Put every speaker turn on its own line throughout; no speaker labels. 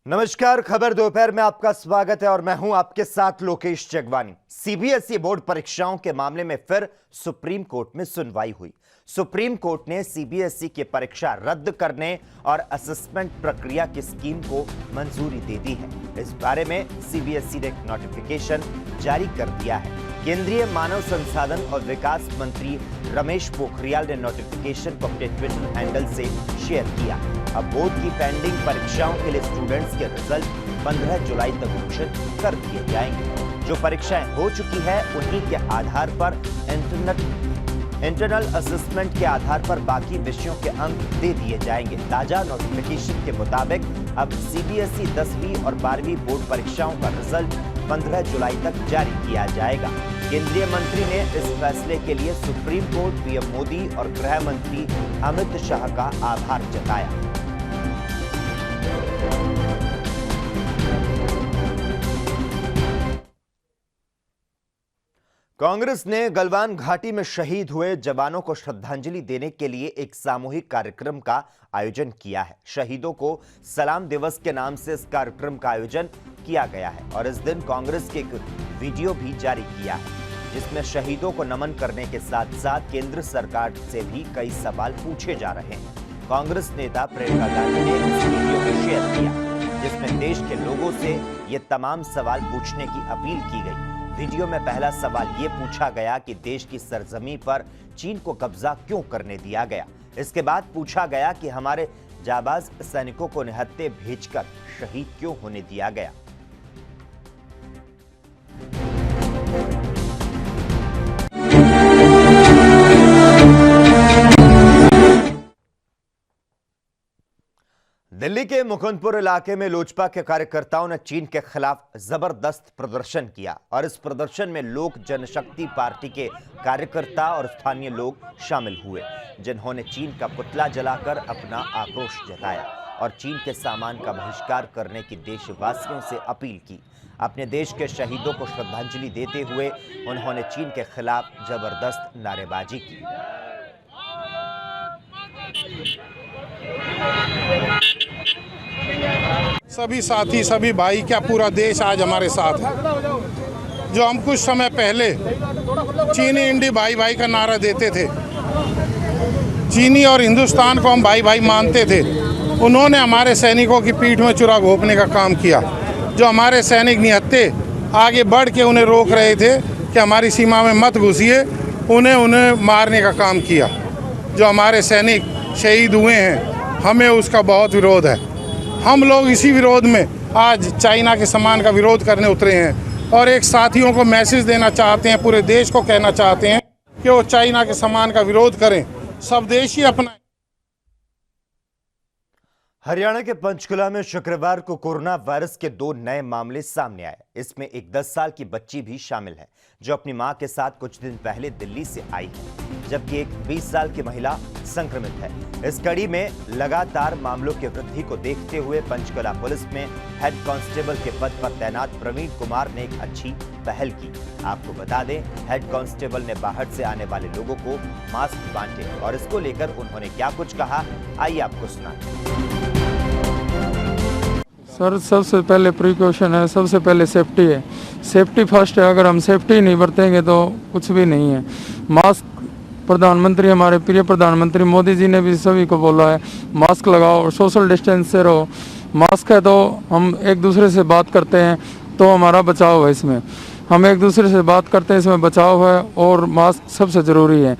नमस्कार, खबर दोपहर में आपका स्वागत है और मैं हूं आपके साथ लोकेश जगवानी। सीबीएसई बोर्ड परीक्षाओं के मामले में फिर सुप्रीम कोर्ट में सुनवाई हुई। सुप्रीम कोर्ट ने सीबीएसई की परीक्षा रद्द करने और असेसमेंट प्रक्रिया की स्कीम को मंजूरी दे दी है। इस बारे में सीबीएसई ने एक नोटिफिकेशन जारी कर दिया है। केंद्रीय मानव संसाधन और विकास मंत्री रमेश पोखरियाल ने नोटिफिकेशन को अपने ट्विटर हैंडल से शेयर किया। अब बोर्ड की पेंडिंग परीक्षाओं के लिए स्टूडेंट्स के रिजल्ट 15 जुलाई तक घोषित कर दिए जाएंगे। जो परीक्षाएं हो चुकी है उन्हीं के आधार पर इंटरनल असेसमेंट के आधार पर बाकी विषयों के अंक दे दिए जाएंगे। ताजा नोटिफिकेशन के मुताबिक अब सीबीएसई 10वीं और 12वीं बोर्ड परीक्षाओं का रिजल्ट 15 जुलाई तक जारी किया जाएगा। केंद्रीय मंत्री ने इस फैसले के लिए सुप्रीम कोर्ट, पीएम मोदी और गृह मंत्री अमित शाह का आभार जताया। कांग्रेस ने गलवान घाटी में शहीद हुए जवानों को श्रद्धांजलि देने के लिए एक सामूहिक कार्यक्रम का आयोजन किया है। शहीदों को सलाम दिवस के नाम से इस कार्यक्रम का आयोजन किया गया है और इस दिन कांग्रेस के एक वीडियो भी जारी किया है, जिसमें शहीदों को नमन करने के साथ साथ केंद्र सरकार से भी कई सवाल पूछे जा रहे हैं। कांग्रेस नेता प्रियंका गांधी ने इस वीडियो को शेयर किया, जिसमें देश के लोगों से ये तमाम सवाल पूछने की अपील की गई। वीडियो में पहला सवाल ये पूछा गया कि देश की सरजमी पर चीन को कब्जा क्यों करने दिया गया। इसके बाद पूछा गया कि हमारे जाबाज सैनिकों को निहत्थे भेजकर शहीद क्यों होने दिया गया। दिल्ली के मुकुंदपुर इलाके में लोजपा के कार्यकर्ताओं ने चीन के खिलाफ जबरदस्त प्रदर्शन किया और इस प्रदर्शन में लोक जनशक्ति पार्टी के कार्यकर्ता और स्थानीय लोग शामिल हुए, जिन्होंने चीन का पुतला जलाकर अपना आक्रोश जताया और चीन के सामान का बहिष्कार करने की देशवासियों से अपील की। अपने देश के शहीदों को श्रद्धांजलि देते हुए उन्होंने चीन के खिलाफ जबरदस्त नारेबाजी की।
सभी साथी, सभी भाई, क्या पूरा देश आज हमारे साथ है। जो हम कुछ समय पहले चीनी इंडी भाई भाई का नारा देते थे, चीनी और हिंदुस्तान को हम भाई भाई मानते थे, उन्होंने हमारे सैनिकों की पीठ में छुरा घोंपने का काम किया। जो हमारे सैनिक निहत्थे आगे बढ़ के उन्हें रोक रहे थे कि हमारी सीमा में मत घुसिए, उन्हें मारने का काम किया। जो हमारे सैनिक शहीद हुए हैं, हमें उसका बहुत विरोध है। हम लोग इसी विरोध में आज चाइना के सामान का विरोध करने उतरे हैं और एक साथियों को मैसेज देना चाहते हैं, पूरे देश को कहना चाहते हैं कि वो चाइना के सामान का विरोध करें, सब देश ही अपना।
हरियाणा के पंचकुला में शुक्रवार को कोरोना वायरस के 2 नए मामले सामने आए। इसमें एक 10 साल की बच्ची भी शामिल है, जो अपनी मां के साथ कुछ दिन पहले दिल्ली से आई है, जबकि एक 20 साल की महिला संक्रमित है। इस कड़ी में लगातार मामलों की वृद्धि को देखते हुए पंचकुला पुलिस में हेड कांस्टेबल के पद पर तैनात प्रवीण कुमार ने एक अच्छी पहल की। आपको बता दें, हेड कांस्टेबल ने बाहर से आने वाले लोगों को मास्क बांटे और इसको लेकर उन्होंने क्या कुछ कहा, आइए आपको सुनाते।
सर, सबसे पहले प्रिकॉशन है, सबसे पहले सेफ्टी है। सेफ्टी फर्स्ट है। अगर हम सेफ्टी नहीं बरतेंगे तो कुछ भी नहीं है। मास्क, प्रधानमंत्री, हमारे प्रिय प्रधानमंत्री मोदी जी ने भी सभी को बोला है मास्क लगाओ और सोशल डिस्टेंस से रहो। मास्क है तो हम एक दूसरे से बात करते हैं तो हमारा बचाव है। इसमें हम एक दूसरे से बात करते हैं, इसमें बचाव है और मास्क सबसे ज़रूरी है।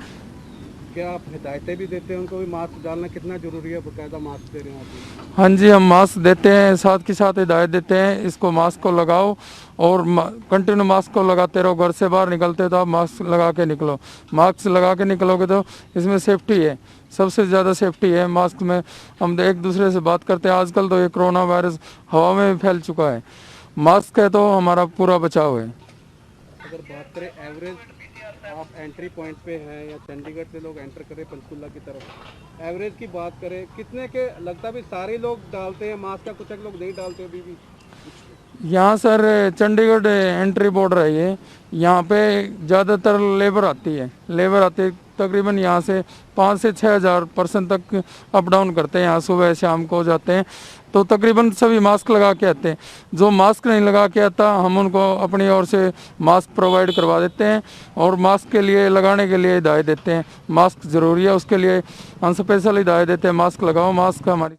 क्या आप हिदायतें भी देते हैं उनको भी मास्क डालना कितना जरूरी है? बकायदा मास्क दे रहे हैं आप?
हाँ जी, हम मास्क देते हैं, साथ के साथ हिदायत देते हैं, इसको मास्क को लगाओ और कंटिन्यू मास्क को लगाते रहो। घर से बाहर निकलते हो तो आप मास्क लगा के निकलो। मास्क लगा के निकलोगे तो इसमें सेफ्टी है, सबसे ज़्यादा सेफ्टी है मास्क में। हम एक दूसरे से बात करते हैं। आजकल तो ये कोरोना वायरस हवा में भी फैल चुका है। मास्क है तो हमारा पूरा बचाव है।
अगर बात करें एवरेज, आप एंट्री पॉइंट पे हैं या चंडीगढ़ से लोग एंटर करें पंचकुला की तरफ, एवरेज की बात करें कितने के लगता है? भी सारे लोग डालते हैं मास्क का, कुछ एक लोग नहीं डालते अभी भी?
यहाँ सर चंडीगढ़ एंट्री बॉर्डर है ये, यहाँ पे ज़्यादातर लेबर आती है, लेबर आती है तकरीबन यहाँ से 5 से 6 हज़ार पर्सन तक अप डाउन करते हैं, यहाँ सुबह शाम को जाते हैं, तो तकरीबन सभी मास्क लगा के आते हैं। जो मास्क नहीं लगा के आता हम उनको अपनी ओर से मास्क प्रोवाइड करवा देते हैं और मास्क के लिए लगाने के लिए हिदायत देते हैं। मास्क ज़रूरी है, उसके लिए हम स्पेशल हिदायत देते हैं, मास्क लगाओ। मास्क हमारी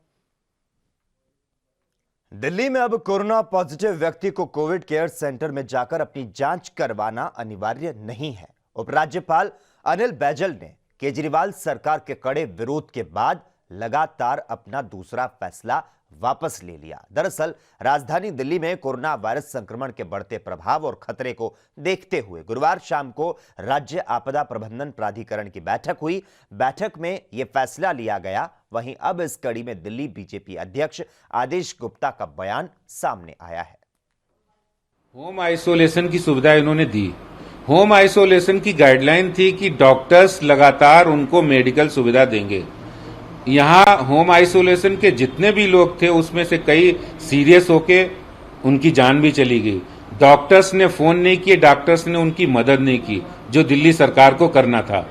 दिल्ली में अब कोरोना पॉजिटिव व्यक्ति को कोविड केयर सेंटर में जाकर अपनी जांच करवाना अनिवार्य नहीं है। उपराज्यपाल अनिल बैजल ने केजरीवाल सरकार के कड़े विरोध के बाद लगातार अपना दूसरा फैसला वापस ले लिया। दरअसल राजधानी दिल्ली में कोरोना वायरस संक्रमण के बढ़ते प्रभाव और खतरे को देखते हुए गुरुवार शाम को राज्य आपदा प्रबंधन प्राधिकरण की बैठक हुई। बैठक में यह फैसला लिया गया। वहीं अब इस कड़ी में दिल्ली बीजेपी अध्यक्ष आदेश गुप्ता का बयान सामने आया है।
होम आइसोलेशन की सुविधा इन्होंने दी। होम आइसोलेशन की गाइडलाइन थी कि डॉक्टर्स लगातार उनको मेडिकल सुविधा देंगे। यहाँ होम आइसोलेशन के जितने भी लोग थे उसमें से कई सीरियस होके उनकी जान भी चली गई। डॉक्टर्स ने फोन नहीं किए, डॉक्टर्स ने उनकी मदद नहीं की जो दिल्ली सरकार को करना था।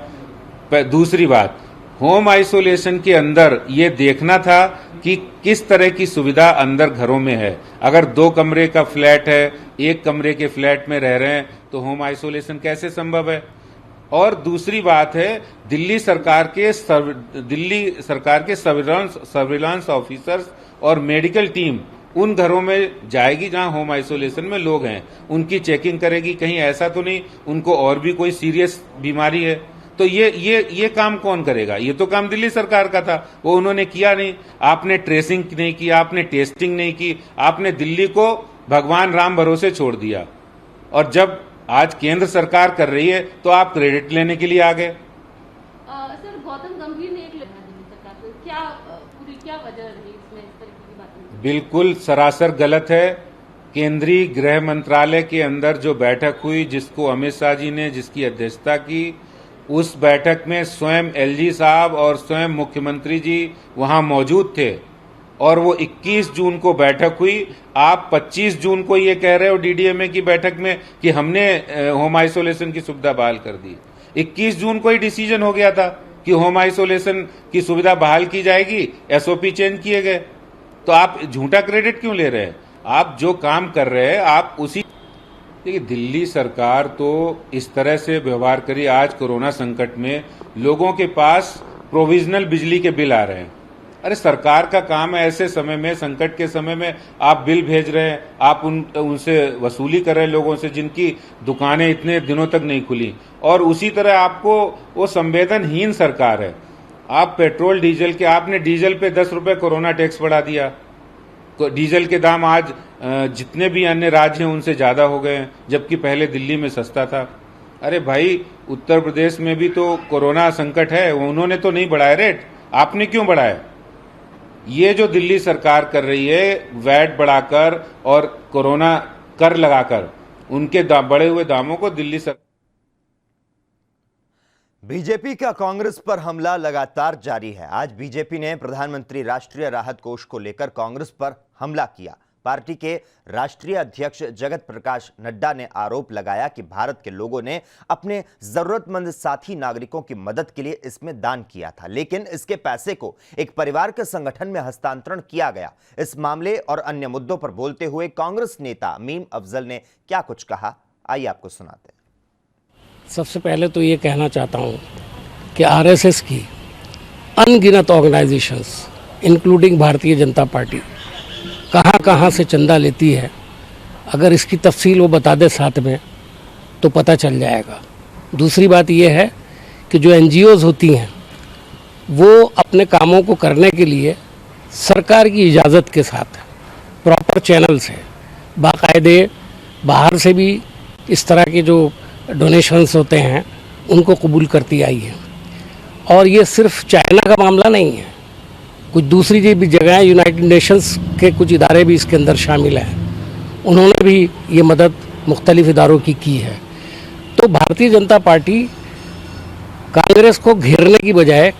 दूसरी बात, होम आइसोलेशन के अंदर ये देखना था कि किस तरह की सुविधा अंदर घरों में है। अगर 2 कमरे का फ्लैट है, 1 कमरे के फ्लैट में रह रहे हैं तो होम आइसोलेशन कैसे संभव है। और दूसरी बात है, दिल्ली सरकार के सर्विलांस ऑफिसर्स और मेडिकल टीम उन घरों में जाएगी जहां होम आइसोलेशन में लोग हैं, उनकी चेकिंग करेगी, कहीं ऐसा तो नहीं उनको और भी कोई सीरियस बीमारी है। तो ये काम कौन करेगा? ये तो काम दिल्ली सरकार का था, वो उन्होंने किया नहीं। आपने ट्रेसिंग नहीं की, आपने टेस्टिंग नहीं की, आपने दिल्ली को भगवान राम भरोसे छोड़ दिया। और जब आज केंद्र सरकार कर रही है तो आप क्रेडिट लेने के लिए आ गए।
सर, गौतम गंभीर ने एक दिल्ली सरकार को क्या वजह रही इसमें इस तरह की बातें?
बिल्कुल सरासर गलत है। केंद्रीय गृह मंत्रालय के अंदर जो बैठक हुई, जिसको अमित शाह जी ने जिसकी अध्यक्षता की, उस बैठक में स्वयं एलजी साहब और स्वयं मुख्यमंत्री जी वहां मौजूद थे और वो 21 जून को बैठक हुई। आप 25 जून को ये कह रहे हो डीडीएमए की बैठक में कि हमने होम आइसोलेशन की सुविधा बहाल कर दी। 21 जून को ही डिसीजन हो गया था कि होम आइसोलेशन की सुविधा बहाल की जाएगी, एसओपी चेंज किए गए। तो आप झूठा क्रेडिट क्यों ले रहे हैं? आप जो काम कर रहे हैं आप उसी। देखिए, दिल्ली सरकार तो इस तरह से व्यवहार करी। आज कोरोना संकट में लोगों के पास प्रोविजनल बिजली के बिल आ रहे हैं। अरे सरकार का काम है ऐसे समय में, संकट के समय में आप बिल भेज रहे हैं, आप उनसे वसूली कर रहे हैं लोगों से जिनकी दुकानें इतने दिनों तक नहीं खुली। और उसी तरह आपको वो संवेदनहीन सरकार है। आप पेट्रोल डीजल के, आपने डीजल पे 10 रुपए कोरोना टैक्स बढ़ा दिया। डीजल के दाम आज जितने भी अन्य राज्य हैं उनसे ज्यादा हो गए हैं, जबकि पहले दिल्ली में सस्ता था। अरे भाई, उत्तर प्रदेश में भी तो कोरोना संकट है, उन्होंने तो नहीं बढ़ाया रेट, आपने क्यों बढ़ाया? ये जो दिल्ली सरकार कर रही है वैट बढ़ाकर और कोरोना कर लगाकर उनके बढ़े हुए दामों को दिल्ली सरकार।
बीजेपी का कांग्रेस पर हमला लगातार जारी है। आज बीजेपी ने प्रधानमंत्री राष्ट्रीय राहत कोष को लेकर कांग्रेस पर हमला किया। पार्टी के राष्ट्रीय अध्यक्ष जगत प्रकाश नड्डा ने आरोप लगाया कि भारत के लोगों ने अपने जरूरतमंद साथी नागरिकों की मदद के लिए इसमें दान किया था, लेकिन इसके पैसे को एक परिवार के संगठन में हस्तांतरण किया गया। इस मामले और अन्य मुद्दों पर बोलते हुए कांग्रेस नेता मीम अफजल ने क्या कुछ कहा, आइए आपको सुनाते हैं।
सबसे पहले तो ये कहना चाहता हूँ कि आरएसएस की अनगिनत organisations including Bharatiya Janata party कहाँ कहाँ से चंदा लेती है, अगर इसकी तफसील वो बता दे साथ में तो पता चल जाएगा। दूसरी बात ये है कि जो एनजीओज़ होती हैं वो अपने कामों को करने के लिए सरकार की इजाज़त के साथ प्रॉपर चैनल से बाकायदे बाहर से भी इस तरह के जो डोनेशंस होते हैं उनको कबूल करती आई है। और ये सिर्फ चाइना का मामला नहीं है, कुछ दूसरी भी जगह यूनाइटेड नेशंस के कुछ इदारे भी इसके अंदर शामिल हैं, उन्होंने भी ये मदद मुख्तलिफ इदारों की है। तो भारतीय जनता पार्टी कांग्रेस को घेरने की बजाय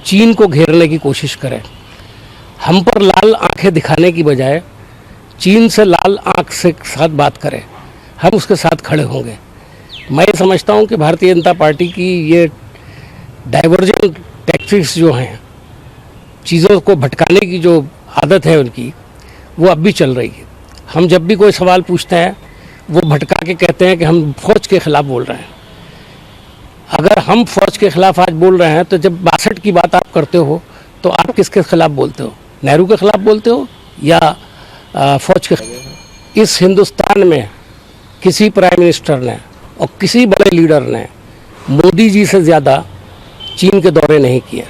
चीन को घेरने की कोशिश करे, हम पर लाल आंखें दिखाने की बजाय चीन से लाल आंख से साथ बात करे, हम उसके साथ खड़े होंगे। मैं समझता हूं कि भारतीय जनता पार्टी की ये डाइवर्जन टैक्टिक्स जो हैं, चीज़ों को भटकाने की जो आदत है उनकी, वो अब भी चल रही है। हम जब भी कोई सवाल पूछते हैं वो भटका के कहते हैं कि हम फौज के खिलाफ बोल रहे हैं। अगर हम फौज के खिलाफ आज बोल रहे हैं तो जब 62 की बात आप करते हो तो आप किसके खिलाफ बोलते हो? नेहरू के खिलाफ बोलते हो या फौज के? इस हिंदुस्तान में किसी प्राइम मिनिस्टर ने और किसी बड़े लीडर ने मोदी जी से ज़्यादा चीन के दौरे नहीं किए।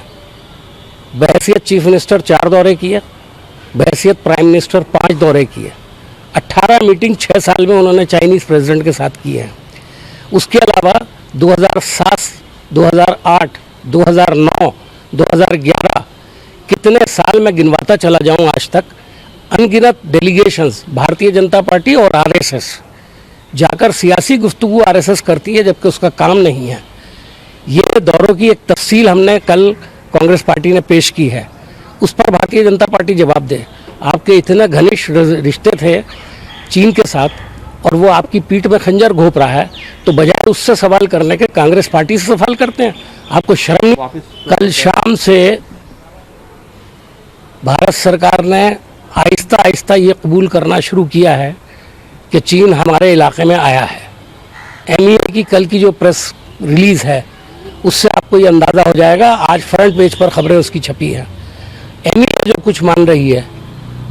बहैसियत चीफ मिनिस्टर 4 दौरे किए, बहैसियत प्राइम मिनिस्टर 5 दौरे किए। 18 मीटिंग 6 साल में उन्होंने चाइनीज़ प्रेसिडेंट के साथ की है। उसके अलावा 2007, 2008, 2009, 2011 कितने साल में गिनवाता चला जाऊं आज तक, अनगिनत डेलीगेशंस भारतीय जनता पार्टी और आरएसएस जाकर सियासी गुफ्तगू आरएसएस करती है जबकि उसका काम नहीं है। ये दौरों की एक तफसील हमने कल कांग्रेस पार्टी ने पेश की है, उस पर भारतीय जनता पार्टी जवाब दे। आपके इतने घनिष्ठ रिश्ते थे चीन के साथ और वो आपकी पीठ में खंजर घोंप रहा है, तो बजाय उससे सवाल करने के कांग्रेस पार्टी से सवाल करते हैं। आपको शर्म नहीं? कल शाम से भारत सरकार ने आहिस्ता आहिस्ता ये कबूल करना शुरू किया है कि चीन हमारे इलाके में आया है। एमईए की कल की जो प्रेस रिलीज़ है उससे आपको ये अंदाज़ा हो जाएगा। आज फ्रंट पेज पर खबरें उसकी छपी है। एमईए जो कुछ मान रही है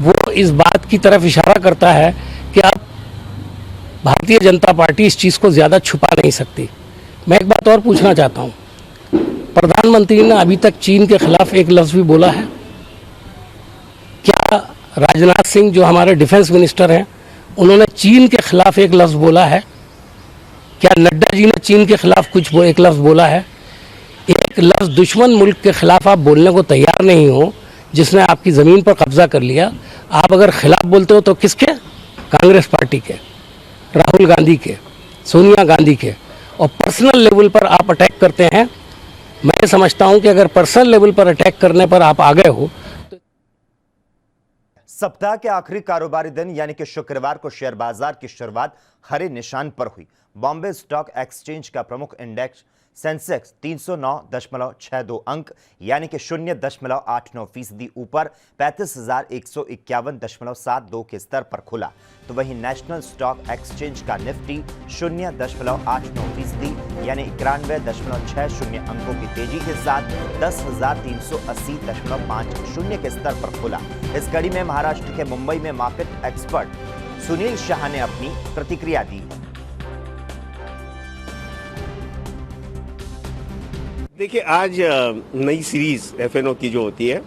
वो इस बात की तरफ इशारा करता है कि अब भारतीय जनता पार्टी इस चीज़ को ज़्यादा छुपा नहीं सकती। मैं एक बात और पूछना चाहता हूँ, प्रधानमंत्री ने अभी तक चीन के खिलाफ एक लफ्ज़ भी बोला है क्या? राजनाथ सिंह जो हमारे डिफेंस मिनिस्टर हैं उन्होंने चीन के खिलाफ एक लफ्ज़ बोला है क्या? नड्डा जी ने चीन के खिलाफ एक लफ्ज़ बोला है? एक लफ्ज़ दुश्मन मुल्क के खिलाफ आप बोलने को तैयार नहीं हो जिसने आपकी ज़मीन पर कब्जा कर लिया। आप अगर खिलाफ बोलते हो तो किसके? कांग्रेस पार्टी के, राहुल गांधी के, सोनिया गांधी के। और पर्सनल लेवल पर आप अटैक करते हैं। मैं समझता हूं कि अगर पर्सनल लेवल पर अटैक करने पर आप आ गए हो तो
सप्ताह के आखिरी कारोबारी दिन यानी कि शुक्रवार को शेयर बाजार की शुरुआत हरे निशान पर हुई। बॉम्बे स्टॉक एक्सचेंज का प्रमुख इंडेक्स सेंसेक्स 309.62 अंक यानी कि 0.89% ऊपर 35,151.72 के स्तर पर खुला, तो वहीं नेशनल स्टॉक एक्सचेंज का निफ्टी 0.89% यानी 91.60 अंकों की तेजी के साथ 10,380.50 के स्तर पर खुला। इस कड़ी में महाराष्ट्र के मुंबई में मार्केट एक्सपर्ट सुनील शाह ने अपनी प्रतिक्रिया दी।
देखिए, आज नई सीरीज एफएनओ की जो होती है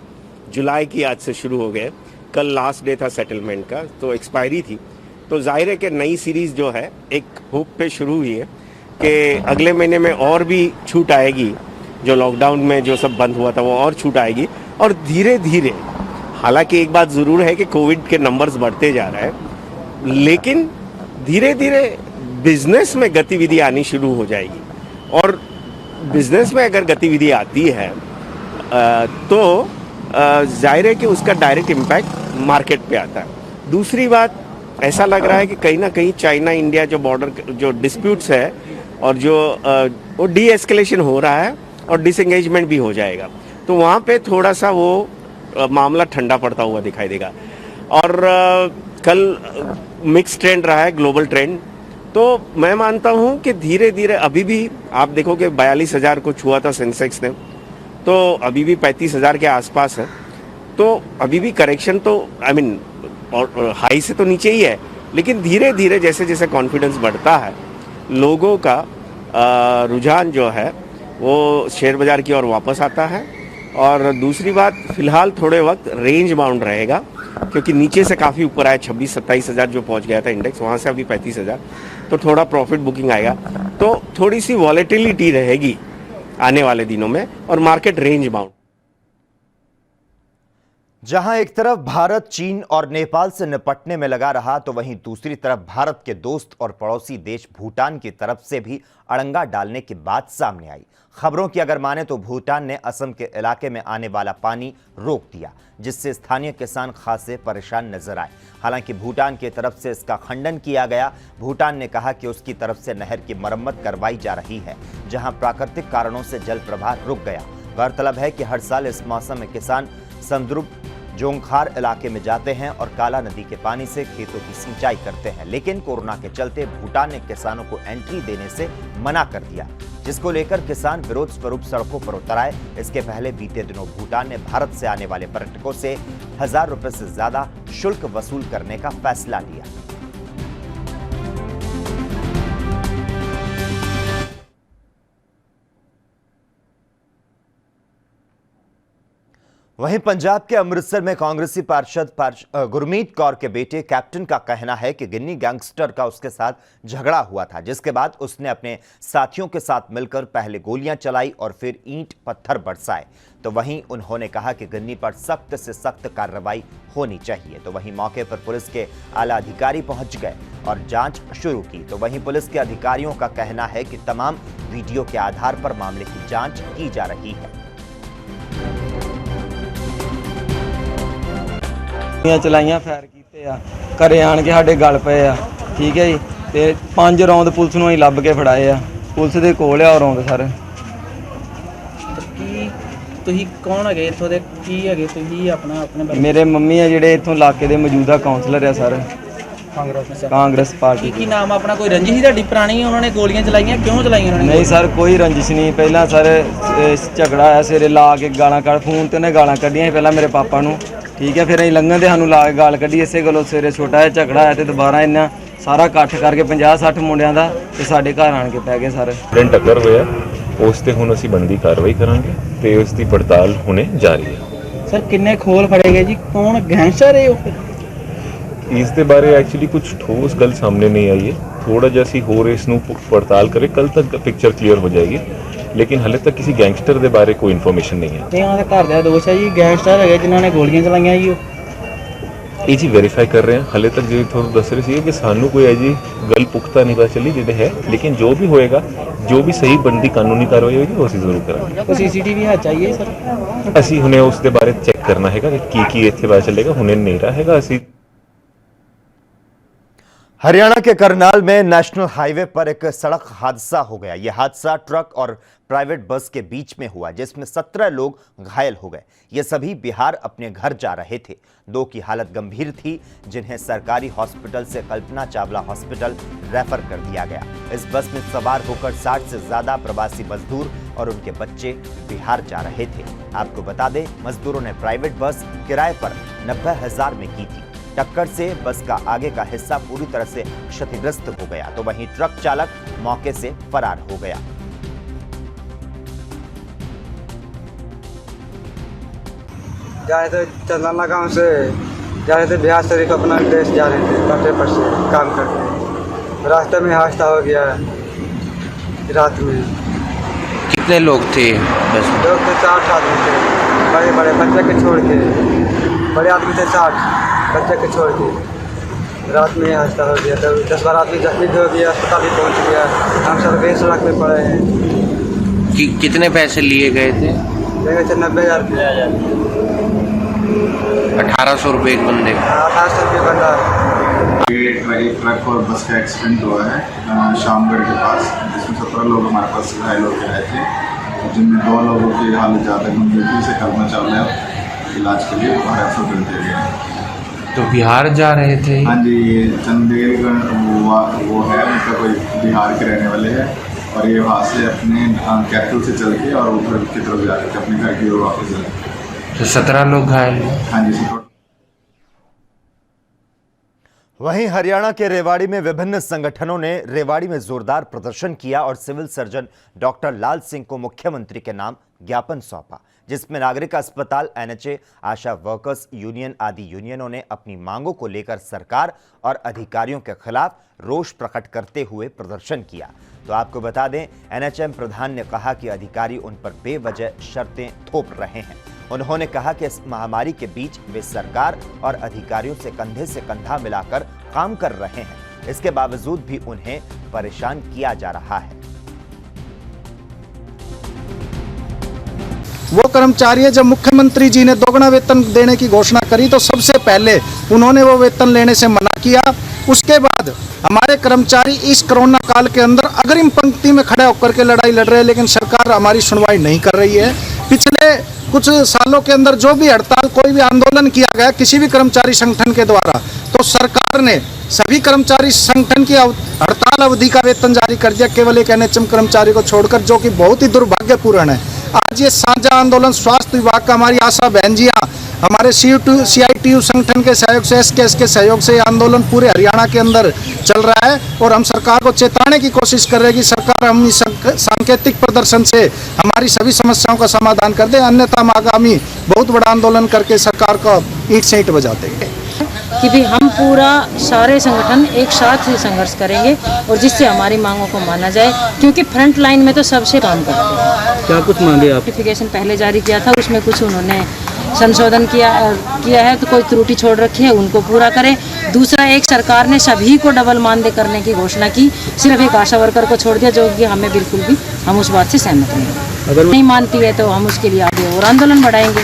जुलाई की आज से शुरू हो गए। कल लास्ट डे था सेटलमेंट का, तो एक्सपायरी थी, तो जाहिर है कि नई सीरीज जो है एक होप पे शुरू हुई है कि अगले महीने में और भी छूट आएगी। जो लॉकडाउन में जो सब बंद हुआ था वो और छूट आएगी और धीरे धीरे, हालांकि एक बात ज़रूर है कि कोविड के नंबर्स बढ़ते जा रहे हैं, लेकिन धीरे धीरे बिजनेस में गतिविधि आनी शुरू हो जाएगी। और बिजनेस में अगर गतिविधि आती है तो जाहिर है कि उसका डायरेक्ट इम्पैक्ट मार्केट पे आता है। दूसरी बात, ऐसा लग रहा है कि कहीं ना कहीं चाइना इंडिया जो बॉर्डर जो डिस्प्यूट्स है और जो वो डी एस्केलेशन हो रहा है और डिसएंगेजमेंट भी हो जाएगा, तो वहाँ पे थोड़ा सा वो मामला ठंडा पड़ता हुआ दिखाई देगा। और कल मिक्स ट्रेंड रहा है, ग्लोबल ट्रेंड, तो मैं मानता हूं कि धीरे धीरे अभी भी आप देखोगे 42,000 को छुआ था सेंसेक्स ने, तो अभी भी 35,000 के आसपास है। तो अभी भी करेक्शन तो और हाई से तो नीचे ही है, लेकिन धीरे धीरे जैसे जैसे कॉन्फिडेंस बढ़ता है, लोगों का रुझान जो है वो शेयर बाजार की ओर वापस आता है। और दूसरी बात, फिलहाल थोड़े वक्त रेंज बाउंड रहेगा, क्योंकि नीचे से काफ़ी ऊपर आया, 26-27,000 जो पहुंच गया था इंडेक्स, वहाँ से अभी 35,000, तो थोड़ा प्रॉफिट बुकिंग आएगा। तो थोड़ी सी वॉलेटिलिटी रहेगी आने वाले दिनों में और मार्केट रेंज बाउंड।
जहां एक तरफ भारत चीन और नेपाल से निपटने में लगा रहा, तो वहीं दूसरी तरफ भारत के दोस्त और पड़ोसी देश भूटान की तरफ से भी अड़ंगा डालने की बात सामने आई। खबरों की अगर माने तो भूटान ने असम के इलाके में आने वाला पानी रोक दिया, जिससे स्थानीय किसान खासे परेशान नजर आए। हालांकि भूटान की तरफ से इसका खंडन किया गया। भूटान ने कहा कि उसकी तरफ से नहर की मरम्मत करवाई जा रही है, जहां प्राकृतिक कारणों से जल प्रवाह रुक गया। गौरतलब है कि हर साल इस मौसम में किसान समद्रुप जोंगखार इलाके में जाते हैं और काला नदी के पानी से खेतों की सिंचाई करते हैं, लेकिन कोरोना के चलते भूटान ने किसानों को एंट्री देने से मना कर दिया, जिसको लेकर किसान विरोध स्वरूप सड़कों पर उतर आए। इसके पहले बीते दिनों भूटान ने भारत से आने वाले पर्यटकों से 1000 रुपए से ज्यादा शुल्क वसूल करने का फैसला लिया। वहीं पंजाब के अमृतसर में कांग्रेसी पार्षद गुरमीत कौर के बेटे कैप्टन का कहना है कि गिन्नी गैंगस्टर का उसके साथ झगड़ा हुआ था, जिसके बाद उसने अपने साथियों के साथ मिलकर पहले गोलियां चलाई और फिर ईंट पत्थर बरसाए। तो वहीं उन्होंने कहा कि गिन्नी पर सख्त से सख्त कार्रवाई होनी चाहिए। तो वहीं मौके पर पुलिस के आला अधिकारी पहुंच गए और जांच शुरू की। तो वहीं पुलिस के अधिकारियों का कहना है कि तमाम वीडियो के आधार पर मामले की जांच की जा रही है।
चलाइया फायर कीते आ, घरे आण के साडे गल पे आ, ठीक है जी। ते 5 रौंद पुलिस नूं ही लभ के फड़ाए आ, पुलिस दे कोल आ रौंद सर।
ਕੀ ਤੁਸੀਂ ਕੌਣ ਹੈਗੇ ਇੱਥੋਂ ਦੇ, ਕੀ ਹੈਗੇ ਤੁਸੀਂ ਆਪਣਾ ਆਪਣੇ ਬਾਰੇ?
मेरे मम्मी आ ਜਿਹੜੇ ਇੱਥੋਂ ਇਲਾਕੇ ਦੇ ਮੌਜੂਦਾ ਕਾਉਂਸਲਰ ਆ ਸਰ, ਕਾਂਗਰਸ ਪਾਰਟੀ।
ਕੀ ਨਾਮ ਆਪਣਾ? ਕੋਈ ਰੰਜਿਸ਼ ਸੀ ਤੁਹਾਡੀ ਪੁਰਾਣੀ? ਉਹਨਾਂ ਨੇ ਗੋਲੀਆਂ ਚਲਾਈਆਂ, ਕਿਉਂ ਚਲਾਈਆਂ ਉਹਨਾਂ ਨੇ?
ਨਹੀਂ ਸਰ ਕੋਈ ਰੰਜਿਸ਼ ਨਹੀਂ। ਪਹਿਲਾਂ ਸਰ ਝਗੜਾ ਆਇਆ, ਸਵੇਰੇ ਲਾ ਕੇ ਗਾਲਾਂ ਕੱਢ, ਫੋਨ ਤੇ ਉਹਨੇ ਗਾਲਾਂ ਕੱਢੀਆਂ ਸੀ ਪਹਿਲਾਂ ਮੇਰੇ ਪਾਪਾ ਨੂੰ, ਠੀਕ ਹੈ। ਫਿਰ ਅਸੀਂ ਲੰਘਣ ਤੇ ਸਾਨੂੰ ਲਾ ਕੇ ਗਾਲ ਕੱਢੀ, ਇਸੇ ਗੱਲੋਂ ਸਵੇਰੇ ਛੋਟਾ ਜਿਹਾ ਝਗੜਾ ਆਇਆ ਤੇ ਦੁਬਾਰਾ ਇਹਨਾਂ ਸਾਰਾ ਇਕੱਠ ਕਰਕੇ 50-60 ਮੁੰਡਿਆਂ ਦਾ ਤੇ ਸਾਡੇ ਘਰ ਆਣ ਕੇ ਪੈ ਗਏ ਸਰ।
ਟੱਕਰ ਹੋਇਆ ਉਸ ਤੇ ਹੁਣ ਅਸੀਂ ਬਣਦੀ ਕਾਰਵਾਈ ਕਰਾਂਗੇ ਤੇ ਉਸ ਦੀ ਪੜਤਾਲ ਹੁਣੇ ਜਾਰੀ ਹੈ।
ਸਰ ਕਿੰਨੇ ਖੋਲ ਫੜੇ ਗਏ ਜੀ? ਕੌਣ ਗੈਂਗਸਟਰ ਹੈ ਉਹ?
ਇਸ ਦੇ ਬਾਰੇ ਐਕਚੁਅਲੀ ਕੁਝ ਠੋਸ ਗੱਲ ਸਾਹਮਣੇ ਨਹੀਂ ਆਈ ਹੈ। ਥੋੜਾ ਜਿਹਾ ਅਸੀਂ ਹੋਰ ਇਸ ਨੂੰ ਪੜਤਾਲ ਕਰੇ, ਕੱਲ ਤੱਕ ਪਿਕਚਰ ਕਲੀਅਰ ਹੋ ਜਾਏਗੀ, लेकिन हाले तक किसी गैंगस्टर के बारे कोई इन्फॉर्मेशन नहीं है।
ਤੇ ਉਹਨਾਂ ਦੇ ਘਰ ਦਾ ਦੋਸ਼ ਹੈ ਜੀ ਗੈਂਗਸਟਰ ਹੈਗੇ ਜਿਨ੍ਹਾਂ ਨੇ ਗੋਲੀਆਂ ਚਲਾਈਆਂ ਜੀ।
ये जी वेरीफाई कर रहे हैं। हाले तक जो थोड़ा दस रहे थे कि सानू कोई ऐसी गल पुख्ता नहीं पता चली जिन्हें है, लेकिन जो भी होएगा, जो भी सही बनती कानूनी कार्रवाई होगी वो असीं जरूर करांगे।
ਕੋਈ ਸੀਸੀਟੀਵੀ है चाहिए सर?
असीं हुणे उस दे बारे चेक करना हैगा कि इत्थे पता चलेगा, हुणे नहीं रहा हैगा। असीं
हरियाणा के करनाल में नेशनल हाईवे पर एक सड़क हादसा हो गया। यह हादसा ट्रक और प्राइवेट बस के बीच में हुआ, जिसमें 17 लोग घायल हो गए। ये सभी बिहार अपने घर जा रहे थे। 2 की हालत गंभीर थी, जिन्हें सरकारी हॉस्पिटल से कल्पना चावला हॉस्पिटल रेफर कर दिया गया। इस बस में सवार होकर 60 से ज्यादा प्रवासी मजदूर और उनके बच्चे बिहार जा रहे थे। आपको बता दें, मजदूरों ने प्राइवेट बस किराए पर 90,000 में की थी। टक्कर से बस का आगे का हिस्सा पूरी तरह से क्षतिग्रस्त हो गया, तो वहीं ट्रक चालक मौके से फरार हो गया।
जा रहे थे चंदना गांव से, जा रहे थे बिहार शरीफ, अपना देश जा रहे थे कांटे पर से काम करके। रास्ते में हादसा हो गया रात में।
कितने लोग थे बस में?
लोग थे 60 आदमी थे, बड़े बड़े बच्चे के छोड़ के। बड़े आदमी थे 60, बच्चे के छोड़ के। रात में हादसा हो गया, तो 10-12 आदमी जख्मी हो गया, अस्पताल भी पहुंच गया। हम सब गए सड़क में पड़े हैं।
कितने पैसे लिए गए थे?
ले गए थे 90,000 रुपये।
1800 रुपये एक बंदे का।
1800 रुपये बंदा।
ये ट्रक और बस का एक्सीडेंट हुआ है शामगढ़ के पास, जिसमें 17 लोग हमारे पास घायल होकर आए थे, जिनमें 2 लोगों की हालत ज़्यादा गंभीर थी, से कल्पना चावला इलाज के लिए बाहर रेफर कर दिया गया।
तो बिहार जा रहे थे?
हाँ जी, ये चंदेलगढ़ वो है, उनका कोई बिहार के रहने वाले हैं, और ये वहाँ से अपने कैपिटल से चल के और ऊपर की तरफ जा रहे थे, अपने घर की ओर वापस जा रहे थे।
तो 17 लोग घायल हुए?
हाँ जी सर।
वहीं हरियाणा के रेवाड़ी में विभिन्न संगठनों ने रेवाड़ी में जोरदार प्रदर्शन किया और सिविल सर्जन डॉक्टर लाल सिंह को मुख्यमंत्री के नाम ज्ञापन सौंपा, जिसमें नागरिक अस्पताल, एनएचए, आशा वर्कर्स यूनियन आदि यूनियनों ने अपनी मांगों को लेकर सरकार और अधिकारियों के खिलाफ रोष प्रकट करते हुए प्रदर्शन किया। तो आपको बता दें, एनएचएम प्रधान ने कहा कि अधिकारी उन पर बेवजह शर्तें थोप रहे हैं। उन्होंने कहा कि इस महामारी के बीच वे सरकार और अधिकारियों से कंधे से कंधा मिलाकर काम कर रहे हैं, इसके बावजूद भी उन्हें परेशान किया जा रहा है।
वो कर्मचारी है, जब मुख्यमंत्री जी ने दोगुना वेतन देने की घोषणा करी तो सबसे पहले उन्होंने वो वेतन लेने से मना किया। उसके बाद हमारे कर्मचारी इस कोरोना काल के अंदर अग्रिम पंक्ति में खड़े होकर के लड़ाई लड़ रहे हैं, लेकिन सरकार हमारी सुनवाई नहीं कर रही है। पिछले कुछ सालों के अंदर जो भी हड़ताल, कोई भी आंदोलन किया गया किसी भी कर्मचारी संगठन के द्वारा, तो सरकार ने सभी कर्मचारी संगठन की हड़ताल अवधि का वेतन जारी कर दिया, केवल एक एनएचएम कर्मचारी को छोड़कर, जो कि बहुत ही दुर्भाग्यपूर्ण है। आज ये साझा आंदोलन स्वास्थ्य विभाग का, हमारी आशा बहन जियाँ, हमारे CITU संगठन के सहयोग से, SKS के सहयोग से ये आंदोलन पूरे हरियाणा के अंदर चल रहा है और हम सरकार को चेताने की कोशिश कर रहे हैं कि सरकार हम इस सांकेतिक प्रदर्शन से हमारी सभी समस्याओं का समाधान कर दे, अन्यथा हम आगामी बहुत बड़ा आंदोलन करके सरकार को ईंट से ईंट बजा देंगे।
कि भी हम पूरा सारे संगठन एक साथ ही संघर्ष करेंगे और जिससे हमारी मांगों को माना जाए, क्योंकि फ्रंट लाइन में तो सबसे काम करते हैं।
क्या कुछ मांगे आप?
नोटिफिकेशन पहले जारी किया था, उसमें कुछ उन्होंने संशोधन किया है, तो कोई त्रुटि छोड़ रखी है उनको पूरा करें। दूसरा, एक सरकार ने सभी को डबल मानदेय करने की घोषणा की, सिर्फ एक आशा वर्कर को छोड़ दिया, जो कि हमें बिल्कुल भी, हम उस बात से सहमत नहीं हैं। अगर नहीं मानती है तो हम उसके लिए आगे और आंदोलन बढ़ाएंगे,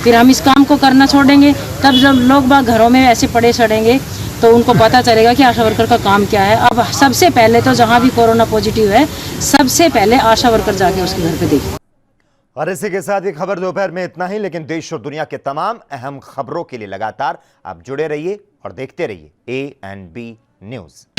फिर हम इस काम को करना छोड़ेंगे। तब जब लोग बाग घरों में ऐसे पड़े सड़ेंगे तो उनको पता चलेगा कि आशा वर्कर का काम क्या है। अब सबसे पहले तो जहाँ भी कोरोना पॉजिटिव है, सबसे पहले आशा वर्कर जाके उसके घर पे देखे।
और इसी के साथ ये खबर दोपहर में इतना ही, लेकिन देश और दुनिया के तमाम अहम खबरों के लिए लगातार आप जुड़े रहिए और देखते रहिए ANB न्यूज़।